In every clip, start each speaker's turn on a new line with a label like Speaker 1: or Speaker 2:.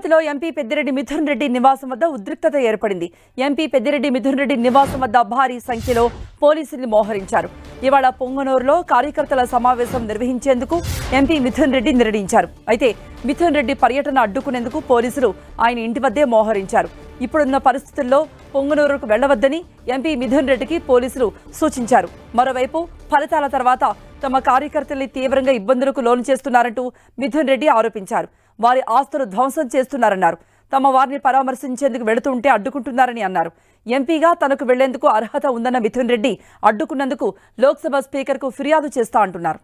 Speaker 1: తిరుపతిలో ఎంపీ పెద్దిరెడ్డి మిథున్ రెడ్డి నివాసం వద్ద ఉద్రిక్తత ఏర్పడింది. ఎంపీ పెద్దిరెడ్డి మిథున్ రెడ్డి నివాసం వద్ద భారీ సంఖ్యలో పోలీసులు మోహరించారు. ఇవాళ పొంగనూరులో కార్యకర్తల సమావేశం నిర్వహించేందుకు ఎంపీ మిథున్ రెడ్డి నిర్ణయించారు. అయితే మిథున్ రెడ్డి పర్యటన అడ్డుకునేందుకు పోలీసులు ఆయన ఇంటి వద్దే మోహరించారు. ఇప్పుడున్న పరిస్థితుల్లో పొంగనూరుకు వెళ్లవద్దని ఎంపీ మిథున్ రెడ్డికి పోలీసులు సూచించారు. మరోవైపు ఫలితాల తర్వాత తమ కార్యకర్తల్ని తీవ్రంగా ఇబ్బందులకు లోను చేస్తున్నారంటూ మిథున్ రెడ్డి ఆరోపించారు. వారి ఆస్తులు ధ్వంసం చేస్తున్నారన్నారు. తమ వారిని పరామర్శించేందుకు వెళుతుంటే అడ్డుకుంటున్నారని అన్నారు. ఎంపీగా తనకు వెళ్లేందుకు అర్హత ఉందన్న మిథున్ రెడ్డి అడ్డుకున్నందుకు లోక్సభ స్పీకర్కు ఫిర్యాదు చేస్తా అంటున్నారు.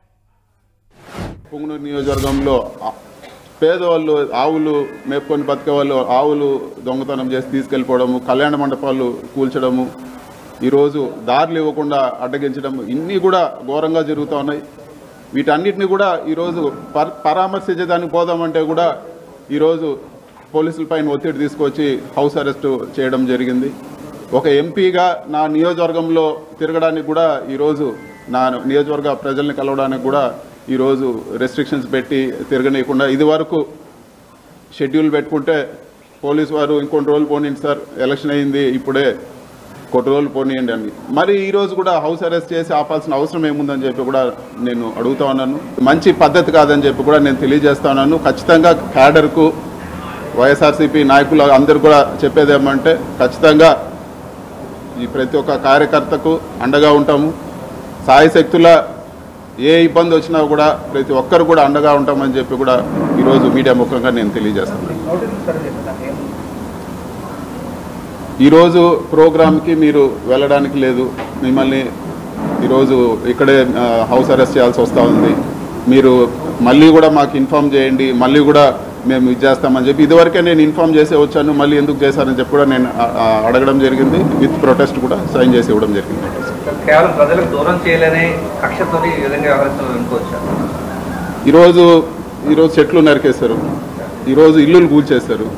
Speaker 2: పొంగనూరు నియోజకవర్గంలో పేదవాళ్ళు ఆవులు మేపుకొని బతికే వాళ్ళు ఆవులు దొంగతనం చేసి తీసుకెళ్ళిపోవడము, కళ్యాణ మండపాలు కూల్చడము, ఈరోజు దారులు ఇవ్వకుండా అడ్డగించడం, ఇన్ని కూడా ఘోరంగా జరుగుతూ ఉన్నాయి. వీటన్నిటిని కూడా ఈరోజు పరామర్శించేదానికి పోదామంటే కూడా ఈరోజు పోలీసులపైన ఒత్తిడి తీసుకొచ్చి హౌస్ అరెస్ట్ చేయడం జరిగింది. ఒక ఎంపీగా నా నియోజకవర్గంలో తిరగడానికి కూడా ఈరోజు నా నియోజకవర్గ ప్రజల్ని కలవడానికి కూడా ఈరోజు రెస్ట్రిక్షన్స్ పెట్టి తిరగనీయకుండా, ఇది వరకు షెడ్యూల్ పెట్టుకుంటే పోలీసు వారు ఇంకొన్ని రోజులు పోనీయండి సార్, ఎలక్షన్ అయింది ఇప్పుడే కొద్ది రోజులు పోనీయండి అని, మరి ఈరోజు కూడా హౌస్ అరెస్ట్ చేసి ఆపాల్సిన అవసరం ఏముందని చెప్పి కూడా నేను అడుగుతా ఉన్నాను. మంచి పద్ధతి కాదని చెప్పి కూడా నేను తెలియజేస్తా ఉన్నాను. ఖచ్చితంగా క్యాడర్కు వైఎస్ఆర్సీపీ నాయకులు అందరూ కూడా చెప్పేది ఏమంటే ఖచ్చితంగా ఈ ప్రతి ఒక్క కార్యకర్తకు అండగా ఉంటాము. సాయశక్తుల ఏ ఇబ్బంది వచ్చినా కూడా ప్రతి ఒక్కరు కూడా అండగా ఉంటామని చెప్పి కూడా ఈరోజు మీడియా ముఖంగా నేను తెలియజేస్తున్నాను. ఈరోజు ప్రోగ్రామ్కి మీరు వెళ్ళడానికి లేదు, మిమ్మల్ని ఈరోజు ఇక్కడే హౌస్ అరెస్ట్ చేయాల్సి వస్తూ ఉంది. మీరు మళ్ళీ కూడా మాకు ఇన్ఫామ్ చేయండి, మళ్ళీ కూడా మేము ఇది చేస్తామని చెప్పి ఇదివరకే నేను ఇన్ఫామ్ చేసే వచ్చాను, మళ్ళీ ఎందుకు చేశారని చెప్పి కూడా నేను అడగడం జరిగింది. విత్ ప్రొటెస్ట్ కూడా సైన్ చేసి ఇవ్వడం జరిగింది.
Speaker 3: కేవలం ప్రజలకు దూరం చేయలేని కక్షతో ఈ విధంగా వ్యవహరిస్తున్నారు.
Speaker 2: ఈరోజు చెట్లు నరికేశారు, ఈరోజు ఇల్లులు కూల్చేశారు.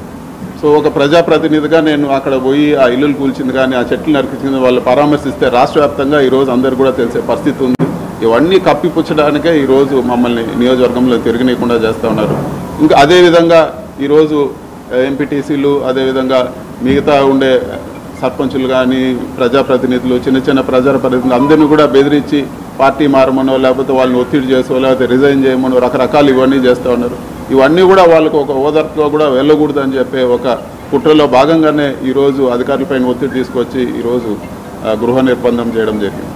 Speaker 2: సో ఒక ప్రజాప్రతినిధిగా నేను అక్కడ పోయి ఆ ఇల్లులు కూల్చింది కానీ ఆ చెట్లు నరికించింది వాళ్ళు పరామర్శిస్తే రాష్ట్ర వ్యాప్తంగా ఈరోజు అందరు కూడా తెలిసే పరిస్థితి ఉంది. ఇవన్నీ కప్పిపుచ్చడానికే ఈరోజు మమ్మల్ని నియోజకవర్గంలో తిరగనీయకుండా చేస్తూ ఉన్నారు. ఇంకా అదేవిధంగా ఈరోజు ఎంపీటీసీలు, అదేవిధంగా మిగతా ఉండే సర్పంచులు కానీ ప్రజాప్రతినిధులు, చిన్న చిన్న ప్రజాప్రతినిధులు అందరినీ కూడా బెదిరించి పార్టీ మారమనో లేకపోతే వాళ్ళని ఒత్తిడి చేసో లేకపోతే రిజైన్ చేయమనో రకరకాలు ఇవన్నీ చేస్తూ ఉన్నారు. ఇవన్నీ కూడా వాళ్ళకు ఒక ఓదార్పుగా కూడా వెళ్ళకూడదని చెప్పే ఒక కుట్రలో భాగంగానే ఈరోజు అధికారులపైన ఒత్తిడి తీసుకొచ్చి ఈరోజు గృహ నిర్బంధం చేయడం జరిగింది.